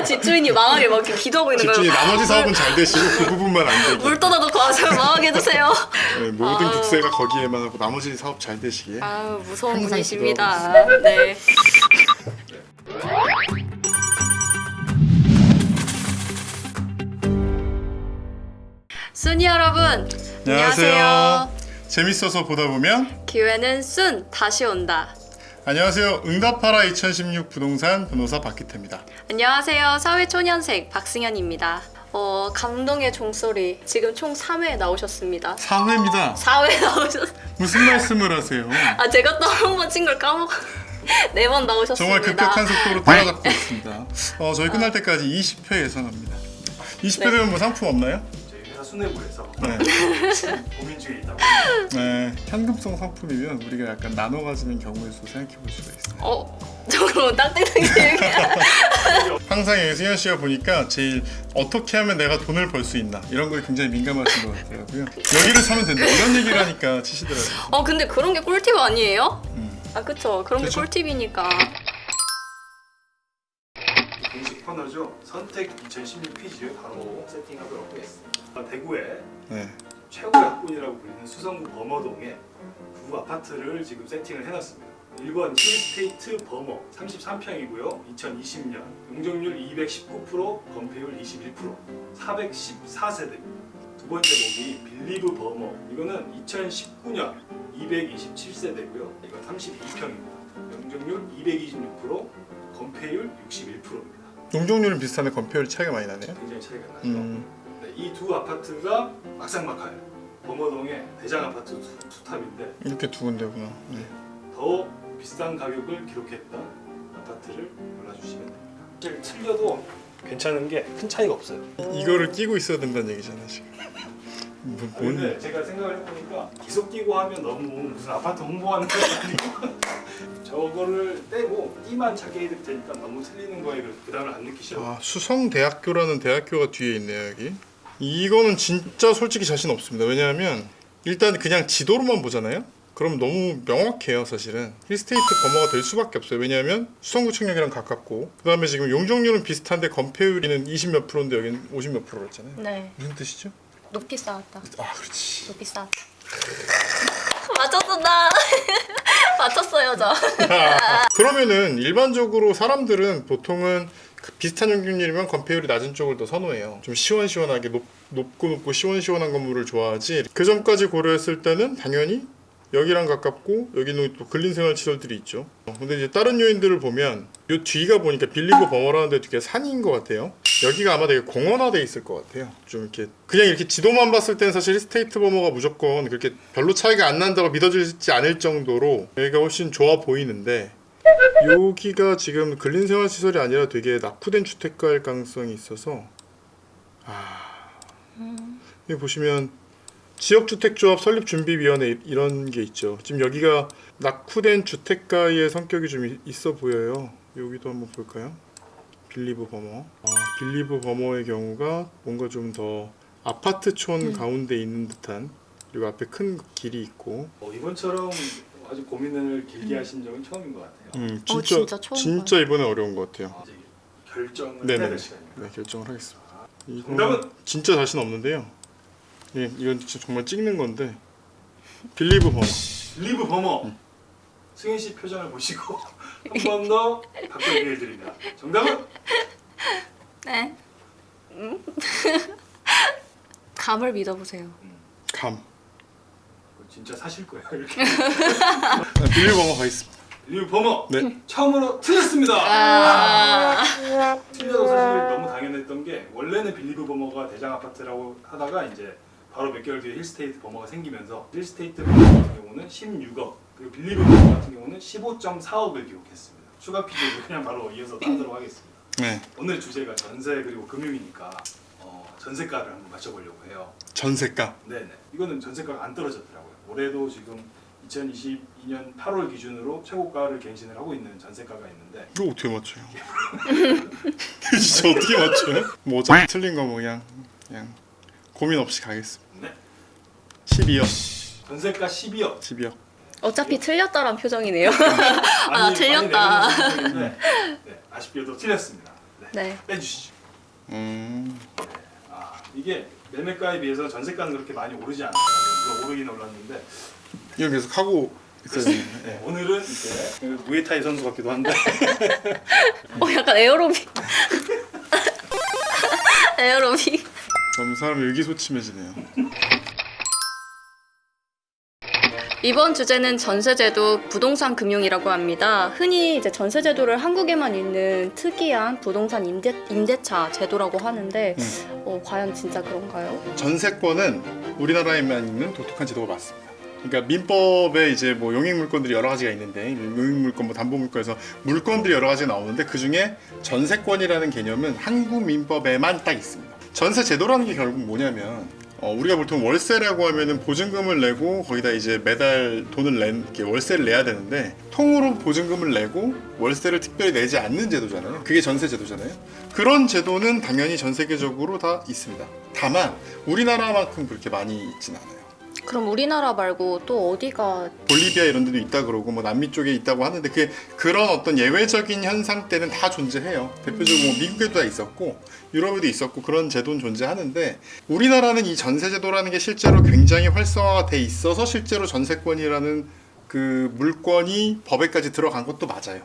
집주인이 망하게 막 이렇게 기도하고 있는 거예요. 집주인이 나머지 사업은 잘 되시고 그 부분만 안 되게. 물 떠다놓고 와서 망하게 해주세요. 네, 모든 아유. 국세가 거기에만 하고 나머지 사업 잘 되시게. 아유, 무서운 항상 분이십니다. 네. 순이 여러분, 안녕하세요. 재밌어서 보다 보면 기회는 순 다시 온다. 안녕하세요. 응답하라 2016 부동산 변호사 박기태입니다. 안녕하세요. 사회초년생 박승현입니다. 감동의 종소리. 지금 총 3회 나오셨습니다. 4회입니다. 4회 나오셨. 무슨 말씀을 하세요? 아, 제가 또 한 번 친 걸 까먹어. 4번 나오셨습니다. 정말 급격한 속도로 따라잡고 있습니다. 저희 끝날 때까지 20회 예상합니다. 20회 네. 되면 뭐 상품 없나요? 저희 회사 수뇌부에서 네. 고민 중에 있다고. 네. 현금성 상품이면 우리가 약간 나눠 가지는 경우의 수 생각해 볼 수가 있어요. 저 그럼 딱딱하게 항상 승현 씨가 보니까 제일 어떻게 하면 내가 돈을 벌 수 있나 이런 거에 굉장히 민감하신 것 같더라고요. 여기를 사면 된다 이런 얘기를 하니까 치시더라고요. 근데 그런 게 꿀팁 아니에요? 아, 그쵸. 그런 그쵸? 게 꿀팁이니까. 공식 코너죠. 선택 2016 퀴즈 바로 세팅하도록 하겠습니다. 대구의 네. 최고의 학군이라고 불리는 수성구 범어동에 두 아파트를 지금 세팅을 해놨습니다. 1번 힐스테이트 범어 33평이고요. 2020년 용적률 219%, 건폐율 21%, 414세대입니다. 두 번째 목이 빌리브 범어, 이거는 2019년 227세대고요. 이건 32평입니다. 용적률 226%, 건폐율 61%입니다. 용적률은 비슷한데 건폐율 차이가 많이 나네요. 굉장히 차이가 나죠. 네, 이 두 아파트가 막상막하예요. 범어동의 대장 아파트 두 탑인데 이렇게 두 군데구나. 네. 더 비싼 가격을 기록했던 아파트를 골라주시면 됩니다. 사실 틀려도 괜찮은 게 큰 차이가 없어요. 이거를 끼고 있어야 된다는 얘기잖아요 지금. 근데 제가 생각을 해보니까 계속 끼고 하면 너무 무슨 아파트 홍보하는 거 아니고 저거를 떼고 띠만 작게 해도 되니까 너무 틀리는 거에 부담을 안 느끼셔도 아, 수성대학교라는 대학교가 뒤에 있네요 여기. 이거는 진짜 솔직히 자신 없습니다. 왜냐하면 일단 그냥 지도로만 보잖아요. 그럼 너무 명확해요 사실은. 힐스테이트 범어가 될 수밖에 없어요. 왜냐하면 수성구청역이랑 가깝고 그 다음에 지금 용적률은 비슷한데 건폐율이는 20몇 프로인데 여기는 50몇 프로였잖아요. 네. 무슨 뜻이죠? 높이 쌓았다. 아 그렇지. 높이 쌓았다. 맞췄다. 맞췄어요, 저. 그러면은 일반적으로 사람들은 보통은 그 비슷한 용적률이면 건폐율이 낮은 쪽을 더 선호해요. 좀 시원시원하게 높고 시원시원한 건물을 좋아하지. 그 점까지 고려했을 때는 당연히 여기랑 가깝고 여기는 또 근린생활시설들이 있죠. 근데 이제 다른 요인들을 보면 요 뒤가 보니까 빌리브 범어라는 데 되게 산인 것 같아요. 여기가 아마 되게 공원화돼 있을 것 같아요. 좀 이렇게 그냥 이렇게 지도만 봤을 때는 사실 힐스테이트 범어가 무조건 그렇게 별로 차이가 안 난다고 믿어지지 않을 정도로 여기가 훨씬 좋아 보이는데 여기가 지금 근린생활시설이 아니라 되게 낙후된 주택가일 가능성이 있어서 여기 보시면 지역주택조합 설립준비위원회 이런 게 있죠. 지금 여기가 낙후된 주택가의 성격이 좀 있어 보여요. 여기도 한번 볼까요? 빌리브 범어. 빌리브 범어의 경우가 뭔가 좀 더 아파트촌 가운데 있는 듯한, 그리고 앞에 큰 길이 있고. 이번처럼 아주 고민을 길게 하신 적은 처음인 것 같아요. 진짜 처음 진짜 이번에 어려운 것 같아요. 이제 결정을 네네. 해야 될 시간입니다. 네, 결정을 하겠습니다. 정답은? 진짜 자신 없는데요. 예, 이건 진짜 정말 찍는 건데 빌리브 범어. 빌리브 범어. 승현 씨 표정을 보시고 한 번 더 바꿔 얘기해 드립니다. 정답은? 네. 감을 믿어보세요. 감. 진짜 사실 거예요. 이렇게. 빌리브 범어 가겠습니다. 빌리브 범어. 네. 처음으로 틀렸습니다. 틀려도 사실 너무 당연했던 게 원래는 빌리브 범어가 대장 아파트라고 하다가 이제 바로 몇 개월 뒤에 힐스테이트 범어가 생기면서 힐스테이트 범어 같은 경우는 16억, 그리고 빌리브 범어 같은 경우는 15.4억을 기록했습니다. 추가 퀴즈도 그냥 바로 이어서 하도록 하겠습니다. 네. 오늘 주제가 전세 그리고 금융이니까 전세가를 한번 맞춰보려고 해요. 전세가. 네네. 이거는 전세가가 안 떨어졌더라고요. 올해도 지금 2022년 8월 기준으로 최고가를 갱신을 하고 있는 전세가가 있는데 이거 어떻게 맞춰요? 진짜 어떻게 맞춰요? 뭐 어차피 틀린 거 뭐 그냥 고민 없이 가겠습니다. 네. 12억. 전세가 12억. 12억. 어차피 틀렸다란 표정이네요. 많이 틀렸다. 네, 아쉽게도 틀렸습니다. 네. 네. 빼주시죠. 음. 이게 매매가에 비해서 전세가는 그렇게 많이 오르지 않아요. 물론 오르긴 올랐는데 이건 계속 하고 있어요. 네. 오늘은 이제 무에타이 선수 같기도 한데 약간 에어로빅. 에어로빅. 너무 사람이 의기소침해지네요. 이번 주제는 전세제도 부동산 금융이라고 합니다. 흔히 이제 전세제도를 한국에만 있는 특이한 부동산 임대차 제도라고 하는데 과연 진짜 그런가요? 전세권은 우리나라에만 있는 독특한 제도가 맞습니다. 그러니까 민법에 이제 뭐 용익물건들이 여러 가지가 있는데 용익물건, 뭐 담보물건에서 물건들이 여러 가지가 나오는데 그 중에 전세권이라는 개념은 한국 민법에만 딱 있습니다. 전세 제도라는 게 결국 뭐냐면 우리가 보통 월세라고 하면은 보증금을 내고 거기다 이제 매달 돈을 이렇게 월세를 내야 되는데 통으로 보증금을 내고 월세를 특별히 내지 않는 제도잖아요. 그게 전세 제도잖아요. 그런 제도는 당연히 전 세계적으로 다 있습니다. 다만 우리나라만큼 그렇게 많이 있진 않아요. 그럼 우리나라 말고 또 어디가 볼리비아 이런 데도 있다 그러고 뭐 남미 쪽에 있다고 하는데 그게 그런 어떤 예외적인 현상 때는 다 존재해요. 대표적으로 뭐 미국에도 다 있었고 유럽에도 있었고 그런 제도는 존재하는데 우리나라는 이 전세제도라는 게 실제로 굉장히 활성화가 돼 있어서 실제로 전세권이라는 그 물건이 법에까지 들어간 것도 맞아요.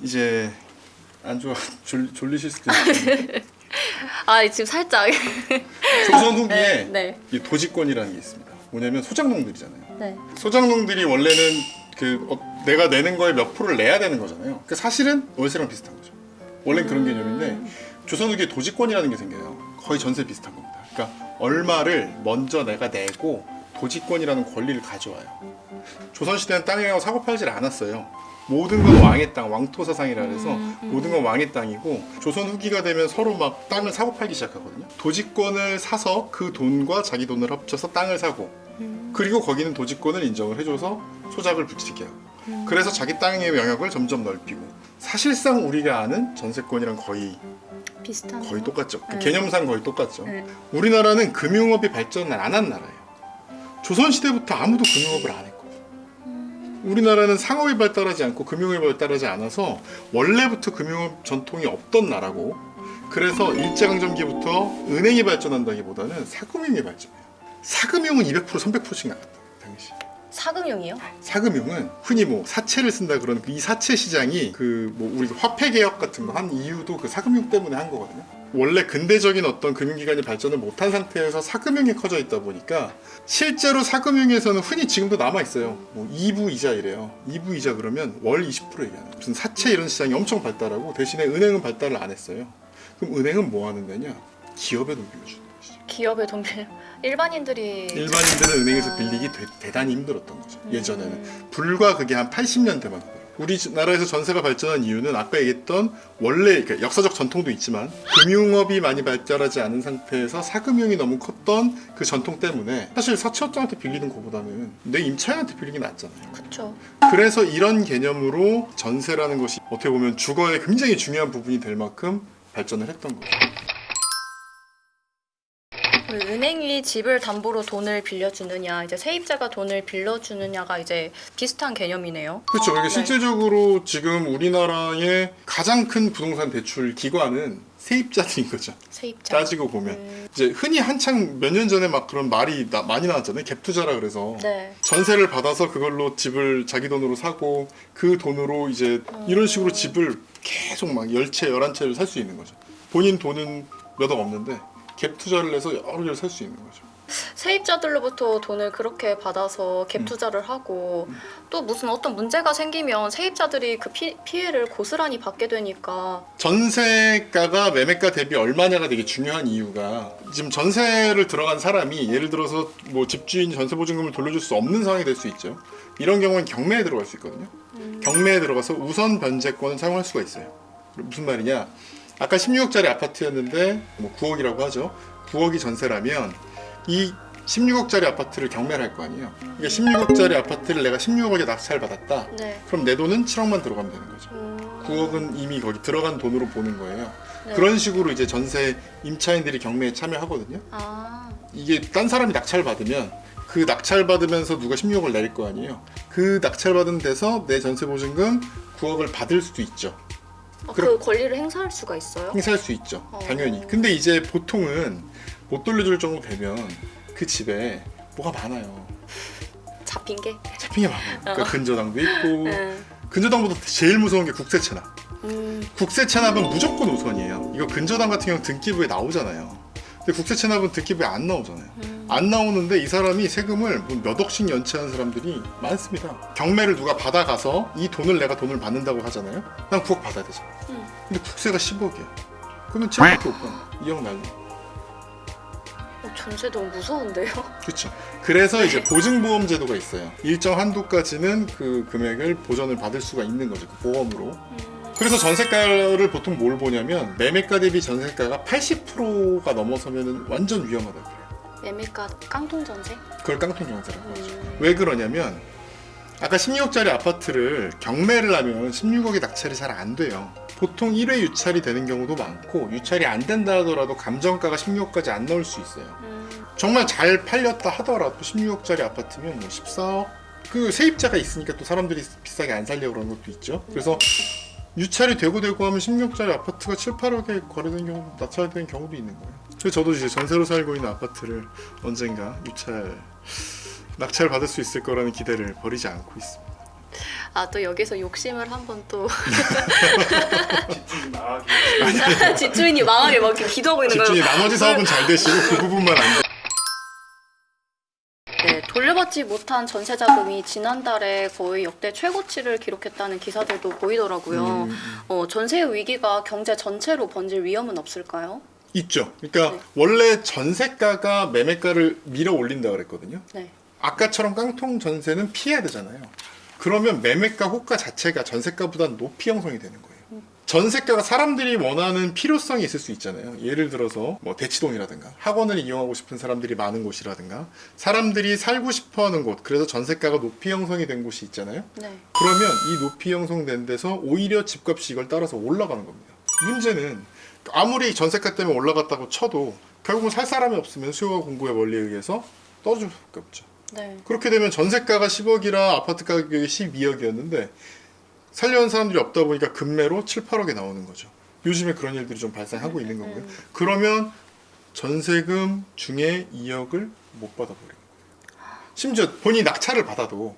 이제 안 좋아 졸리실 수도 있고 지금 살짝 조선 후기에 네. 이 도지권이라는 게 있습니다. 뭐냐면 소장농들이잖아요. 네. 소장농들이 원래는 내가 내는 거에 몇 프로를 내야 되는 거잖아요. 그러니까 사실은 월세랑 비슷한 거죠. 원래는 그런 개념인데 조선 후기에 도지권이라는 게 생겨요. 거의 전세 비슷한 겁니다. 그러니까 얼마를 먼저 내가 내고 도지권이라는 권리를 가져와요. 조선시대는 땅에 가서 사고 팔질 않았어요. 모든 건 왕의 땅, 왕토사상이라 해서 모든 건 왕의 땅이고 조선 후기가 되면 서로 막 땅을 사고 팔기 시작하거든요. 도지권을 사서 그 돈과 자기 돈을 합쳐서 땅을 사고 그리고 거기는 도지권을 인정을 해줘서 소작을 붙이게 하고 그래서 자기 땅의 영역을 점점 넓히고 사실상 우리가 아는 전세권이랑 거의 똑같죠. 그 개념상 거의 똑같죠. 네. 우리나라는 금융업이 발전을 안 한 나라예요. 조선시대부터 아무도 금융업을 안 했거든요. 우리나라는 상업이 발달하지 않고 금융이 발달하지 않아서 원래부터 금융업 전통이 없던 나라고 그래서 일제강점기부터 은행이 발전한다기보다는 사금융이 발전해요. 사금융은 200% 300%씩 나갔다 당시. 사금융이요? 사금융은 흔히 뭐 사채를 쓴다 그런 이 사채 시장이 우리 화폐 개혁 같은 거 한 이유도 그 사금융 때문에 한 거거든요. 원래 근대적인 어떤 금융기관이 발전을 못한 상태에서 사금융이 커져 있다 보니까 실제로 사금융에서는 흔히 지금도 남아 있어요. 뭐 2부 이자이래요. 2부 이자 그러면 월 20% 얘기하는 무슨 사채 이런 시장이 엄청 발달하고 대신에 은행은 발달을 안 했어요. 그럼 은행은 뭐 하는 데냐? 기업에 돈 빌려주는 것이죠. 기업에 돈 빌려 일반인들은 은행에서 빌리기 대단히 힘들었던 거죠. 예전에는 불과 그게 한 80년대만 하더라고요. 우리나라에서 전세가 발전한 이유는 아까 얘기했던 원래 그러니까 역사적 전통도 있지만 금융업이 많이 발달하지 않은 상태에서 사금융이 너무 컸던 그 전통 때문에 사실 사채업자한테 빌리는 것보다는 내 임차인한테 빌리는 게 낫잖아요. 그렇죠. 그래서 이런 개념으로 전세라는 것이 어떻게 보면 주거의 굉장히 중요한 부분이 될 만큼 발전을 했던 거죠. 은행이 집을 담보로 돈을 빌려주느냐, 이제 세입자가 돈을 빌려주느냐가 이제 비슷한 개념이네요. 그렇죠. 이게 네. 실제적으로 지금 우리나라의 가장 큰 부동산 대출 기관은 세입자들인 거죠. 세입자. 따지고 보면 이제 흔히 한창 몇 년 전에 막 그런 말이 많이 나왔잖아요. 갭 투자라 그래서 네. 전세를 받아서 그걸로 집을 자기 돈으로 사고 그 돈으로 이제 이런 식으로 집을 계속 막 10채, 11채를 살 수 있는 거죠. 본인 돈은 몇 억 없는데 갭 투자를 해서 여러 개를 살 수 있는 거죠. 세입자들로부터 돈을 그렇게 받아서 갭 투자를 하고 또 무슨 어떤 문제가 생기면 세입자들이 그 피해를 고스란히 받게 되니까 전세가가 매매가 대비 얼마냐가 되게 중요한 이유가 지금 전세를 들어간 사람이 예를 들어서 뭐 집주인이 전세보증금을 돌려줄 수 없는 상황이 될 수 있죠. 이런 경우는 경매에 들어갈 수 있거든요. 경매에 들어가서 우선 변제권을 사용할 수가 있어요. 무슨 말이냐? 아까 16억짜리 아파트였는데 뭐 9억이라고 하죠. 9억이 전세라면 이 16억짜리 아파트를 경매를 할 거 아니에요. 그러니까 16억짜리 아파트를 내가 16억에 낙찰 받았다. 네. 그럼 내 돈은 7억만 들어가면 되는 거죠. 9억은 이미 거기 들어간 돈으로 보는 거예요. 네. 그런 식으로 이제 전세 임차인들이 경매에 참여하거든요. 이게 딴 사람이 낙찰 받으면 그 낙찰 받으면서 누가 16억을 내릴 거 아니에요. 그 낙찰 받은 데서 내 전세 보증금 9억을 받을 수도 있죠. 그 권리를 행사할 수가 있어요? 행사할 수 있죠. 당연히. 근데 이제 보통은 못 돌려줄 정도 되면 그 집에 뭐가 많아요. 잡힌 게? 잡힌 게 많아요. 그러니까 근저당도 있고 근저당보다 제일 무서운 게 국세체납. 국세체납은 무조건 우선이에요. 이거 근저당 같은 경우는 등기부에 나오잖아요. 근데 국세체납은 등기부에 안 나오잖아요. 안 나오는데 이 사람이 세금을 몇 억씩 연체한 사람들이 많습니다. 경매를 누가 받아가서 이 돈을 내가 돈을 받는다고 하잖아요. 난 9억 받아야 되잖아. 근데 국세가 10억이야. 그러면 7억밖에 못 받아. 2억 날려. 전세 너무 무서운데요? 그렇죠. 그래서 이제 보증보험 제도가 있어요. 일정 한도까지는 그 금액을 보전을 받을 수가 있는 거죠. 그 보험으로. 그래서 전세가를 보통 뭘 보냐면 매매가 대비 전세가가 80%가 넘어서면 완전 위험하다고 그래요. 매매가 깡통 전세? 그걸 깡통 전세라고 하죠. 왜 그러냐면 아까 16억짜리 아파트를 경매를 하면 16억에 낙찰이 잘 안 돼요. 보통 1회 유찰이 되는 경우도 많고 유찰이 안 된다 하더라도 감정가가 16억까지 안 나올 수 있어요. 정말 잘 팔렸다 하더라도 16억짜리 아파트면 뭐 14억? 그 세입자가 있으니까 또 사람들이 비싸게 안 살려고 그러는 것도 있죠. 그래서 유찰이 되고 하면 16억짜리 아파트가 7, 8억에 거래된 경우, 낙찰된 경우도 있는 거예요. 그래서 저도 이제 전세로 살고 있는 아파트를 언젠가 낙찰 받을 수 있을 거라는 기대를 버리지 않고 있습니다. 또 여기서 욕심을 한번 또 집주인 망하게. 집주인이 망하게 막 이렇게 기도하고 있는 거예요. 집주인이 나머지 사업은 잘 되시고 그 부분만 안 돼. 네, 돌려받지 못한 전세 자금이 지난달에 거의 역대 최고치를 기록했다는 기사들도 보이더라고요. 전세 위기가 경제 전체로 번질 위험은 없을까요? 있죠. 그러니까 네. 원래 전세가가 매매가를 밀어 올린다 그랬거든요. 네. 아까처럼 깡통 전세는 피해야 되잖아요. 그러면 매매가 호가 자체가 전세가보다 높이 형성이 되는 거예요. 전세가가 사람들이 원하는 필요성이 있을 수 있잖아요. 예를 들어서 뭐 대치동이라든가 학원을 이용하고 싶은 사람들이 많은 곳이라든가 사람들이 살고 싶어하는 곳, 그래서 전세가가 높이 형성이 된 곳이 있잖아요. 네. 그러면 이 높이 형성된 데서 오히려 집값이 이걸 따라서 올라가는 겁니다. 문제는 아무리 전세가 때문에 올라갔다고 쳐도 결국은 살 사람이 없으면 수요와 공급의 원리에 의해서 떨어질 수밖에 없죠. 네. 그렇게 되면 전세가가 10억이라 아파트 가격이 12억이었는데 살려는 사람들이 없다 보니까 급매로 7, 8억에 나오는 거죠. 요즘에 그런 일들이 좀 발생하고 있는 거고요. 그러면 전세금 중에 2억을 못 받아버리는 거예요. 심지어 본인이 낙찰을 받아도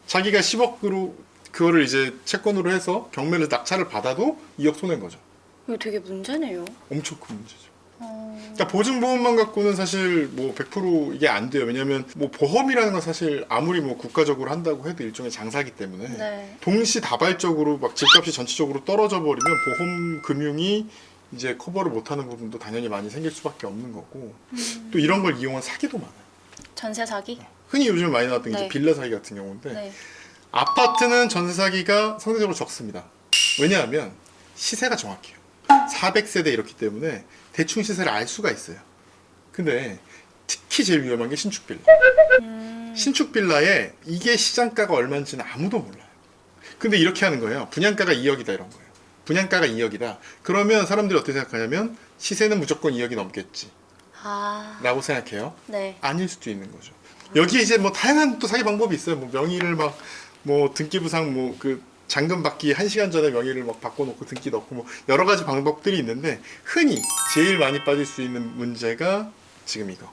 자기가 10억으로 그거를 이제 채권으로 해서 경매를 낙찰을 받아도 2억 손해인 거죠. 이거 되게 문제네요. 엄청 큰 문제죠. 그러니까 보증보험만 갖고는 사실 뭐 100% 이게 안 돼요. 왜냐면 뭐 보험이라는 건 사실 아무리 뭐 국가적으로 한다고 해도 일종의 장사기 때문에 네. 동시다발적으로 막 집값이 전체적으로 떨어져 버리면 보험 금융이 이제 커버를 못하는 부분도 당연히 많이 생길 수밖에 없는 거고 또 이런 걸 이용한 사기도 많아요. 전세 사기? 흔히 요즘 많이 나왔던 게 네. 이제 빌라 사기 같은 경우인데 네. 아파트는 전세 사기가 상대적으로 적습니다. 왜냐하면 시세가 정확해요. 400세대 이렇기 때문에 대충 시세를 알 수가 있어요. 근데 특히 제일 위험한 게 신축 빌라. 신축 빌라에 이게 시장가가 얼마인지는 아무도 몰라요. 근데 이렇게 하는 거예요. 분양가가 2억이다 이런 거예요. 분양가가 2억이다. 그러면 사람들이 어떻게 생각하냐면 시세는 무조건 2억이 넘겠지. 라고 생각해요. 네. 아닐 수도 있는 거죠. 여기에 이제 뭐 다양한 또 사기 방법이 있어요. 뭐 명의를 막 뭐 등기부상 뭐 그 잔금 받기 1시간 전에 명의를 막 바꿔놓고 등기 넣고 뭐 여러 가지 방법들이 있는데 흔히 제일 많이 빠질 수 있는 문제가 지금 이거.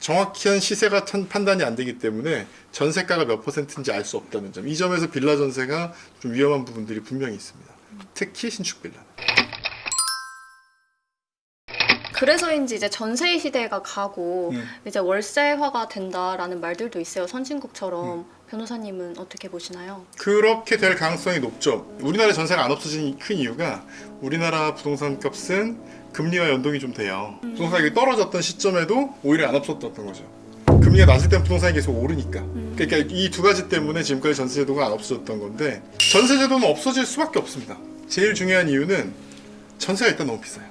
정확한 시세가 판단이 안 되기 때문에 전세가가 몇 %인지 알 수 없다는 점. 이 점에서 빌라 전세가 좀 위험한 부분들이 분명히 있습니다. 특히 신축 빌라. 그래서인지 이제 전세 시대가 가고 이제 월세화가 된다라는 말들도 있어요. 선진국처럼. 변호사님은 어떻게 보시나요? 그렇게 될 가능성이 높죠. 우리나라 전세가 안 없어진 큰 이유가 우리나라 부동산 값은 금리와 연동이 좀 돼요. 부동산 가격이 떨어졌던 시점에도 오히려 안 없었던 거죠. 금리가 낮을 땐 부동산이 계속 오르니까. 그러니까 이 두 가지 때문에 지금까지 전세제도가 안 없어졌던 건데 전세제도는 없어질 수밖에 없습니다. 제일 중요한 이유는 전세가 일단 너무 비싸요.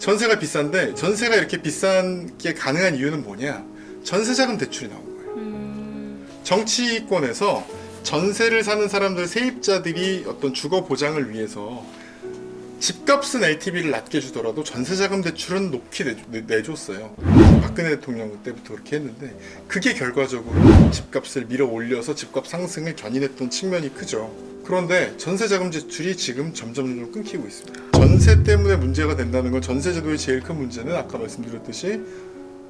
전세가 비싼데 전세가 이렇게 비싼 게 가능한 이유는 뭐냐? 전세자금 대출이 나온 거예요. 정치권에서 전세를 사는 사람들 세입자들이 어떤 주거 보장을 위해서 집값은 LTV를 낮게 주더라도 전세자금 대출은 높게 내줬어요. 박근혜 대통령 때부터 그렇게 했는데 그게 결과적으로 집값을 밀어 올려서 집값 상승을 견인했던 측면이 크죠. 그런데 전세자금 지출이 지금 점점 끊기고 있습니다. 전세 때문에 문제가 된다는 건 전세제도의 제일 큰 문제는 아까 말씀드렸듯이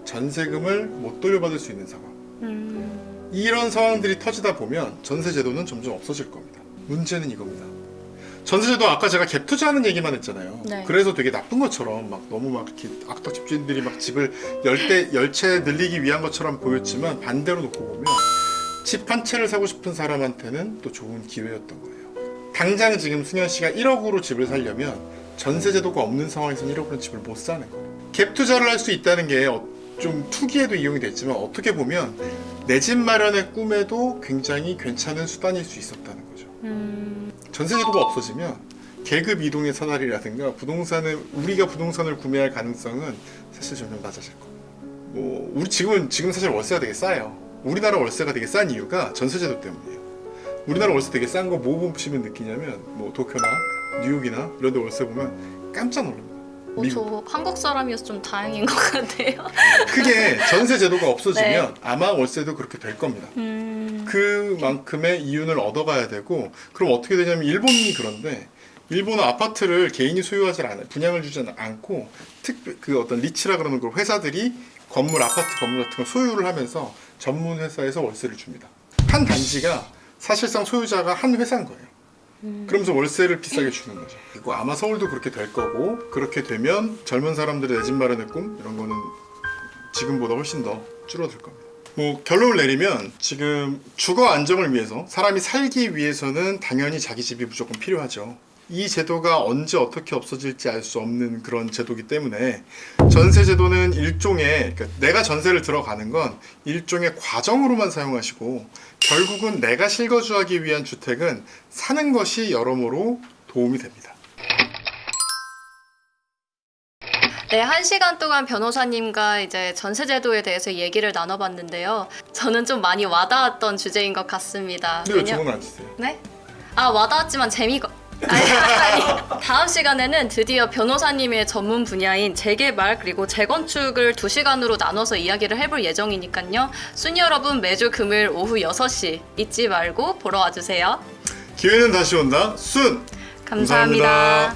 전세금을 못 돌려받을 수 있는 상황. 이런 상황들이 터지다 보면 전세제도는 점점 없어질 겁니다. 문제는 이겁니다. 전세제도 아까 제가 갭 투자하는 얘기만 했잖아요. 네. 그래서 되게 나쁜 것처럼 막 너무 막 이렇게 악덕 집주인들이 막 집을 열채 늘리기 위한 것처럼 보였지만 반대로 놓고 보면 집 한 채를 사고 싶은 사람한테는 또 좋은 기회였던 거예요. 당장 지금 승현 씨가 1억으로 집을 살려면 전세제도가 없는 상황에서는 1억으로 집을 못 사는 거예요. 갭 투자를 할 수 있다는 게 좀 투기에도 이용이 됐지만 어떻게 보면 내 집 마련의 꿈에도 굉장히 괜찮은 수단일 수 있었다는 거죠. 전세제도가 없어지면 계급 이동의 사다리라든가 우리가 부동산을 구매할 가능성은 사실 점점 낮아질 거예요. 우리 지금 사실 월세가 되게 싸요. 우리나라 월세가 되게 싼 이유가 전세제도 때문이에요. 우리나라 월세 되게 싼 거 뭐 보시면 느끼냐면 도쿄나 뉴욕이나 이런 데 월세 보면 깜짝 놀랍니다. 저 한국 사람이어서 좀 다행인 것 같아요. 그게 전세제도가 없어지면 네. 아마 월세도 그렇게 될 겁니다. 그만큼의 이윤을 얻어가야 되고 그럼 어떻게 되냐면 일본이 그런데 일본은 아파트를 개인이 소유하지 않아요. 분양을 주지 않고 어떤 리츠라 그러는 걸 회사들이 아파트 건물 같은 걸 소유를 하면서 전문 회사에서 월세를 줍니다. 한 단지가 사실상 소유자가 한 회사인 거예요. 그러면서 월세를 비싸게 주는 거죠. 그리고 아마 서울도 그렇게 될 거고 그렇게 되면 젊은 사람들의 내 집 마련의 꿈 이런 거는 지금보다 훨씬 더 줄어들 겁니다. 결론을 내리면 지금 주거 안정을 위해서 사람이 살기 위해서는 당연히 자기 집이 무조건 필요하죠. 이 제도가 언제 어떻게 없어질지 알 수 없는 그런 제도이기 때문에 전세 제도는 그러니까 내가 전세를 들어가는 건 일종의 과정으로만 사용하시고 결국은 내가 실거주하기 위한 주택은 사는 것이 여러모로 도움이 됩니다. 네, 1시간 동안 변호사님과 이제 전세제도에 대해서 얘기를 나눠봤는데요. 저는 좀 많이 와닿았던 주제인 것 같습니다. 근데 왜 주문을 안 치세요? 네? 와닿았지만 아니, 다음 시간에는 드디어 변호사님의 전문 분야인 재개발 그리고 재건축을 2시간으로 나눠서 이야기를 해볼 예정이니까요. 순이 여러분 매주 금요일 오후 6시 잊지 말고 보러 와주세요. 기회는 다시 온다. 순! 감사합니다.